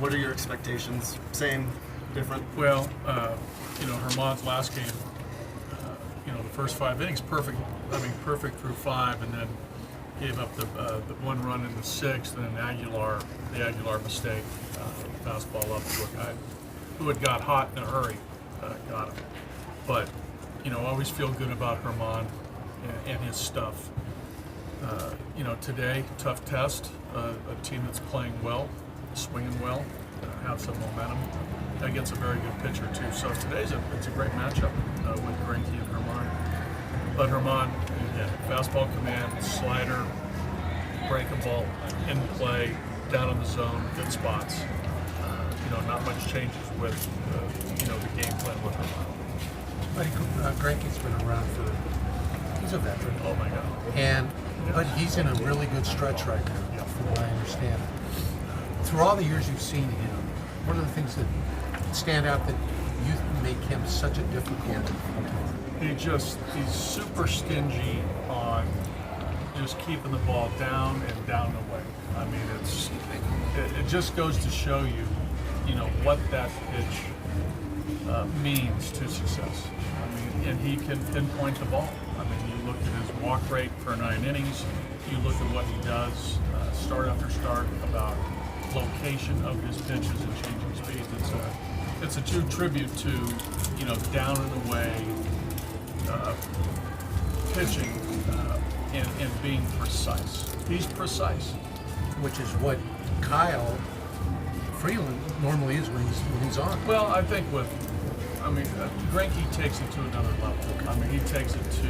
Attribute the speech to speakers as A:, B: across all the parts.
A: What are your expectations? Same, different?
B: Well, Herman's last game, the first 5 innings, perfect. I mean, perfect through 5, and then gave up the 1 run in the 6th, and then the Aguilar mistake, fastball up to a guy who had got hot in a hurry, got him. But, always feel good about Herman and his stuff. Today, tough test, a team that's playing well, swinging well, have some momentum against a very good pitcher too. So today's it's a great matchup with Greinke and Herman. But Herman, again, fastball command, slider, breakable, in play, down in the zone, good spots. Not much changes with the game plan with Herman.
C: But Greinke's been around he's a veteran.
B: Oh my God.
C: But he's in a really good stretch right now, from what I understand. Through all the years you've seen him, what are the things that stand out that you make him such a difficult
B: He's super stingy on just keeping the ball down and down and away. I mean, it just goes to show you, what that pitch means to success. I mean, and he can pinpoint the ball. I mean, you look at his walk rate per 9 innings. You look at what he does start after start about location of his pitches and changing speeds. It's a true tribute to down and away pitching and being precise. He's precise.
C: which is what Kyle Freeland normally is when he's on.
B: Well, I think Greinke takes it to another level. I mean, he takes it to,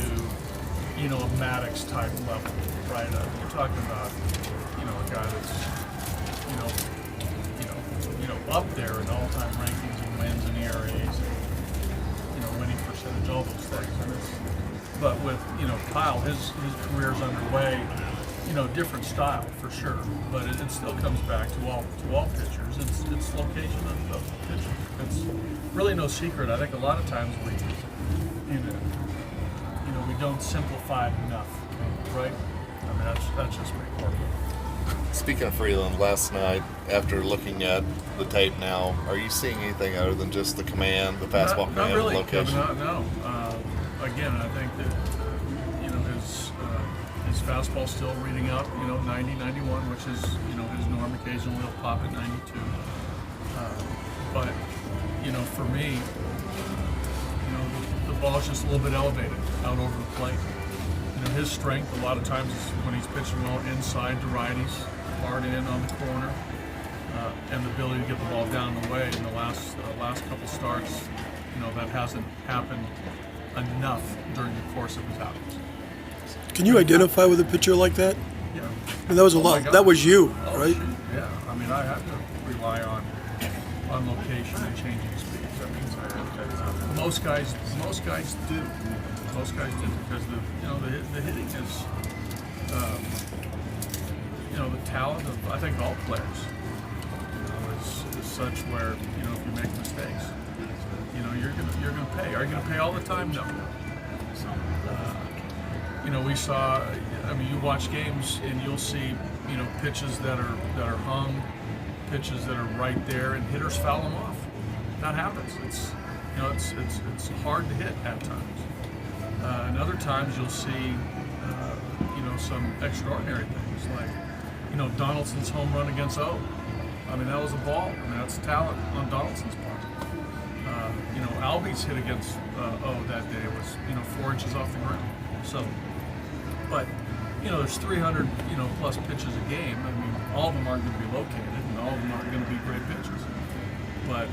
B: a Maddox type level, right? You're talking about, a guy that's, up there in all-time rankings and wins and ERAs, and, winning percentage, all those things. But with, Kyle, his career's underway. Different style for sure, but it still comes back to all pitchers. It's location of pitching. It's really no secret. I think a lot of times we don't simplify it enough, right? I mean, that's just my part.
D: Speaking of Freeland, last night, after looking at the tape now, are you seeing anything other than just the command, the fastball command,
B: not really,
D: location?
B: Kevin, no. Again, I think that his fastball still reading up, 90, 91, which is, his norm. Occasionally he'll pop at 92. But, for me, the ball's just a little bit elevated out over the plate. His strength a lot of times is when he's pitching well inside to righties, hard in on the corner, and the ability to get the ball down the way. In the last couple starts, that hasn't happened enough during the course of his outings.
E: Can you identify with a pitcher like that?
B: Yeah.
E: I mean, that was a lot. That was you, right?
B: Shoot. Yeah. I mean, I have to rely on location and changing speeds. I mean, most guys do. Most guys do because the hitting is, the talent of I think all players. Is such where if you make mistakes, you're gonna pay. Are you gonna pay all the time? No. We saw. I mean, you watch games and you'll see, pitches that are hung, pitches that are right there, and hitters foul them off. That happens. It's hard to hit at times. And other times you'll see, some extraordinary things like, Donaldson's home run against O. I mean, that was a ball. I mean, that's talent on Donaldson's part. Albies hit against O that day was, 4 inches off the ground. So, but, there's 300, plus pitches a game. I mean, all of them aren't going to be located, and all of them aren't going to be great pitches. But,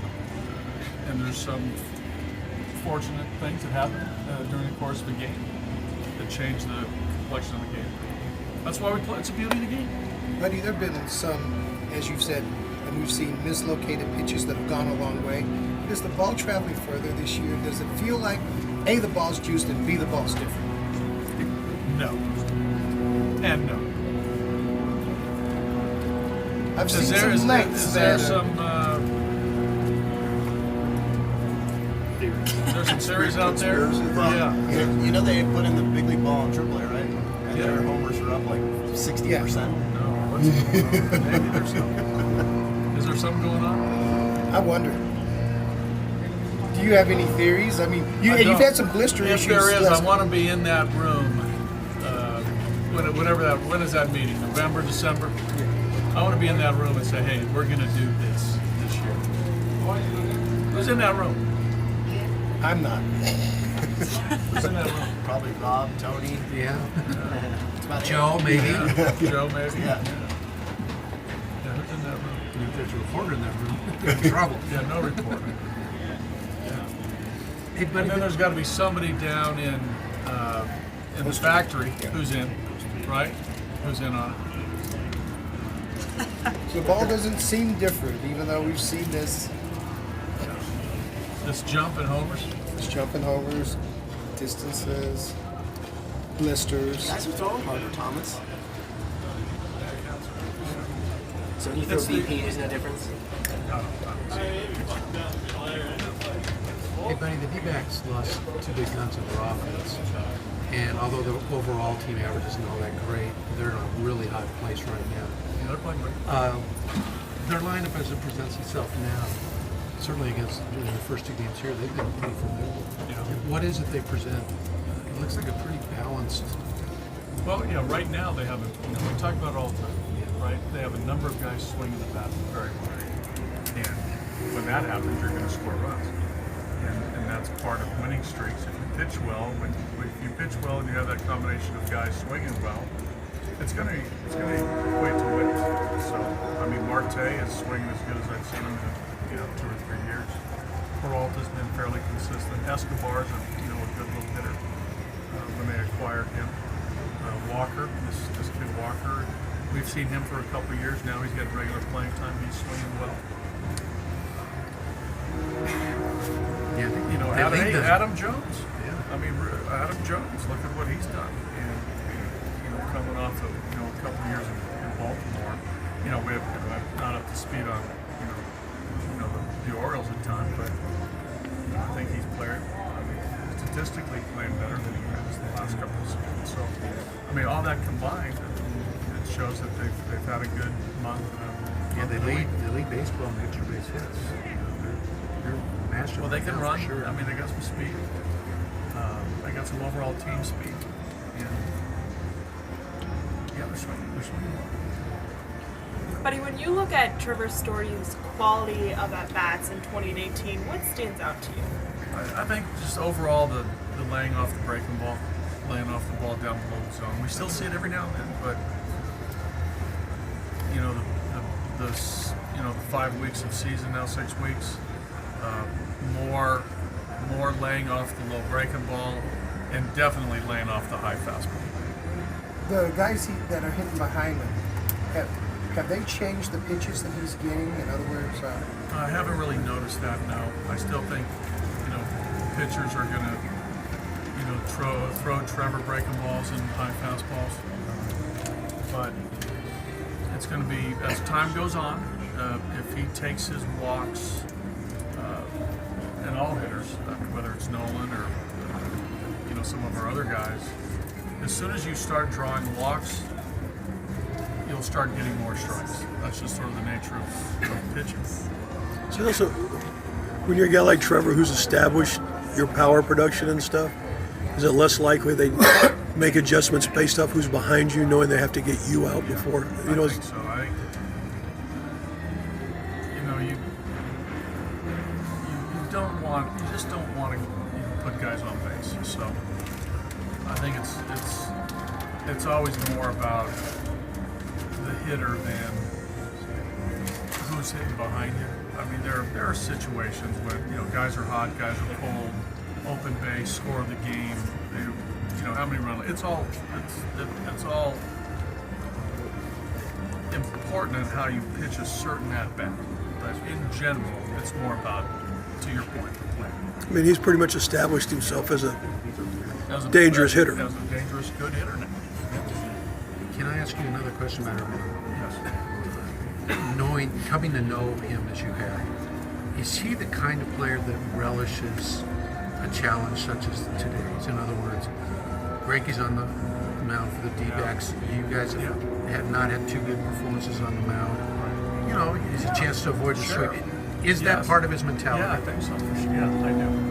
B: and there's some fortunate things that happen during the course of a game that change the complexion of the game. That's why we play. It's the beauty of the game.
F: Buddy, there have been some, as you've said, and we've seen mislocated pitches that have gone a long way. Is the ball traveling further this year? Does it feel like, A, the ball's juiced, and B, the ball's different?
B: No. And no.
F: I've seen some lengths there.
B: There's some series out there.
A: Yeah. They put in the big league ball in AAA, right? And
B: Yeah.
A: their homers are up like 60%.
B: No. What's maybe there's some. Is there something going on?
F: I wonder. Do you have any theories? I mean, you've had some blister
B: If
F: issues.
B: there is,
F: last-
B: I want to be in that room. When is that meeting? November, December? I want to be in that room and say, hey, we're going to do this year. Who's in that room?
F: I'm not.
B: Who's in that room?
A: Probably Rob, Tony.
C: Yeah.
A: That's about
C: Joe, maybe.
B: Joe, maybe?
A: Yeah.
B: Yeah, who's in that room?
C: If there's a reporter in that room, you're in trouble.
B: Yeah, no reporter.
C: Hey, buddy,
B: And then there's got to be somebody down in the factory who's in, right? Who's in on it.
F: The ball doesn't seem different, even though we've seen this.
B: This jump and homers.
F: It's jumping overs, distances, blisters.
A: Guys are throwing harder, Thomas. So when you throw
B: It's the-
A: BP, isn't that a difference?
C: Hey, buddy, the D-backs lost two big guns in their offense. And although the overall team average isn't all that great, they're in a really hot place right now.
B: You know, they're playing great.
C: Their lineup as it presents itself now, certainly against the first two games here, they've been pretty formidable.
B: Yeah.
C: What is it they present? It looks like a pretty balanced.
B: Well, yeah, right now they have we talk about it all the time, right? They have a number of guys swinging the bat very well. And when that happens, you're going to score runs. And that's part of winning streaks. If you pitch well, if you pitch well and you have that combination of guys swinging well, it's going to equate to wins. So, I mean, Marte is swinging as good as I've seen him in 2 or 3 years. Peralta's been fairly consistent. Escobar's a good little hitter when they acquired him. Walker, this kid Walker, we've seen him for a couple of years now. He's got regular playing time. He's swinging well.
C: Yeah,
B: Adam Jones.
C: Yeah.
B: I mean, Adam Jones. Look at what he's done. And coming off of a couple of years in Baltimore, we have not up to speed on the Orioles at times, but I think he's played statistically playing better than he has the last couple of seasons. So, I mean, all that combined, it shows that they've had a good month.
C: Yeah, they lead baseball in extra base hits. They're master.
B: Well, they can run.
C: Sure.
B: I mean, they got some speed. They got some overall team speed. And yeah, they're swinging well.
G: Buddy, when you look at Trevor Story's quality of at-bats in 2018, what stands out to you?
B: I think just overall the laying off the breaking ball, laying off the ball down below the zone. We still see it every now and then, but the 5 weeks of season now, 6 weeks, more laying off the low breaking ball, and definitely laying off the high fastball.
F: The guys that are hitting behind him, have they changed the pitches that he's getting? In other words,
B: I haven't really noticed that. No, I still think pitchers are going to throw Trevor breaking balls and high fastballs, but it's going to be as time goes on. If he takes his walks, and all hitters, whether it's Nolan or some of our other guys, as soon as you start drawing walks, you'll start getting more strikes. That's just sort of the nature of pitching.
E: So also, when you're a guy like Trevor who's established your power production and stuff, is it less likely they make adjustments based off who's behind you, knowing they have to get you out before?
B: I think so. You just don't want to put guys on base. So I think it's always more about the hitter than who's hitting behind you. I mean, there are situations when guys are hot, guys are cold, open base, score of the game. How many runs? It's all important in how you pitch a certain at bat. But in general, it's more about, to your point, the play.
E: I mean, he's pretty much established himself as a
B: As a
E: dangerous hitter.
B: As a dangerous, good hitter now.
C: Can I ask you another question about him?
B: Yes.
C: Coming to know him as you have, is he the kind of player that relishes a challenge such as today's? In other words, Greinke's on the mound for the D-backs. You guys have not had two good performances on the mound. you know, it's a chance to avoid the
B: Sure.
C: swing. Is that
B: Yes.
C: part of his mentality?
B: Yeah, I think so. For sure. Yeah, I do.